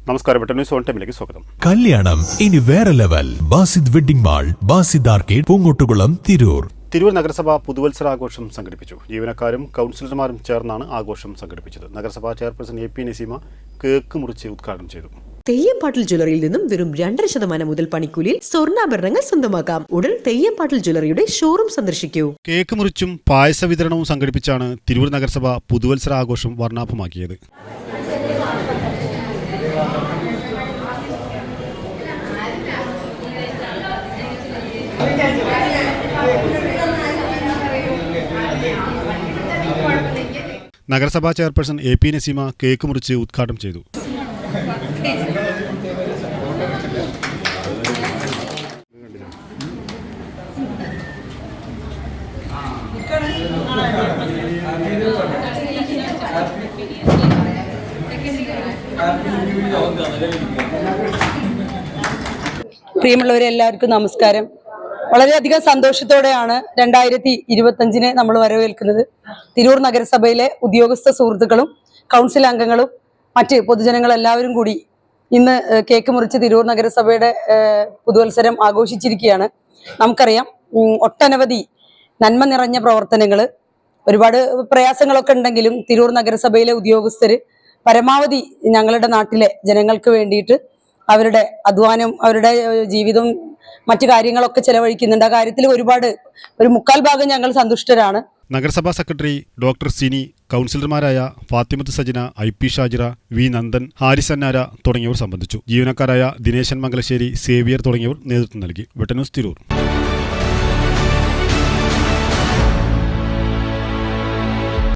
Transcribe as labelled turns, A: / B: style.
A: നമസ്കാരം, news on ടൈമിലേക്ക് സ്വാഗതം.
B: കല്യാണം ഇനി വേറെ level. Basid wedding mall, Basid arcade, Poonkottukulam, Tirur.
A: Tirur നഗരസഭ പുതുവത്സരാഘോഷം സംഘടിപ്പിച്ചു. ജീവനക്കാരും കൗൺസിലർമാരും ചേർന്നാണ് ആഘോഷം സംഘടിപ്പിച്ചത്. നഗരസഭാ ചെയർപേഴ്സൺ AP നസീമ കേക്ക് മുറിച്ച് ഉദ്ഘാടനം ചെയ്തു.
C: തെയ്യംപാട്ടിൽ ജ്വല്ലറിയിൽ നിന്നും വെറും 2% മുതൽ പണിക്കൂലിയിൽ സ്വർണ്ണാഭരണങ്ങൾ സ്വന്തമാക്കാം. ഉടൻ തെയ്യംപാട്ടിൽ ജ്വല്ലറിയുടെ ഷോറൂം സന്ദർശിക്കൂ.
A: കേക്ക് മുറിച്ചും പായസ വിതരണവും സംഘടിപ്പിച്ചാണ് തിരൂർ നഗരസഭ പുതുവത്സരാഘോഷം വർണ്ണാഭമാക്കിയത്. നഗരസഭാ ചെയർപേഴ്സൺ AP നസീമ കേക്ക് മുറിച്ച് ഉദ്ഘാടനം ചെയ്തു.
D: പ്രിയമുള്ളവരെ, എല്ലാവർക്കും നമസ്കാരം. വളരെയധികം സന്തോഷത്തോടെയാണ് 2025 നമ്മൾ വരവേൽക്കുന്നത്. തിരൂർ നഗരസഭയിലെ ഉദ്യോഗസ്ഥ സുഹൃത്തുക്കളും കൗൺസിൽ അംഗങ്ങളും മറ്റ് പൊതുജനങ്ങളെല്ലാവരും കൂടി ഇന്ന് കേക്ക് മുറിച്ച് തിരൂർ നഗരസഭയുടെ പുതുവത്സരം ആഘോഷിച്ചിരിക്കുകയാണ്. നമുക്കറിയാം, ഒട്ടനവധി നന്മ നിറഞ്ഞ പ്രവർത്തനങ്ങൾ, ഒരുപാട് പ്രയാസങ്ങളൊക്കെ ഉണ്ടെങ്കിലും തിരൂർ നഗരസഭയിലെ ഉദ്യോഗസ്ഥര് പരമാവധി ഞങ്ങളുടെ നാട്ടിലെ ജനങ്ങൾക്ക് വേണ്ടിയിട്ട് അവരുടെ അധ്വാനം, അവരുടെ ജീവിതം, മറ്റു കാര്യങ്ങളൊക്കെ ചെലവഴിക്കുന്നുണ്ട്. ആ കാര്യത്തിൽ ഒരു 3/4 ഭാഗം ഞങ്ങൾ സന്തുഷ്ടരാണ്.
A: നഗരസഭാ സെക്രട്ടറി ഡോക്ടർ സിനി, കൗൺസിലർമാരായ ഫാത്തിമത്ത് സജിന, IP ഷാജിറ, V നന്ദൻ, ഹാരിസ് അന്നാര തുടങ്ങിയവർ സംബന്ധിച്ചു. ജീവനക്കാരായ ദിനേശൻ മംഗലശ്ശേരി, സേവിയർ തുടങ്ങിയവർ നേതൃത്വം നൽകി. ന്യൂസ് തിരൂർ.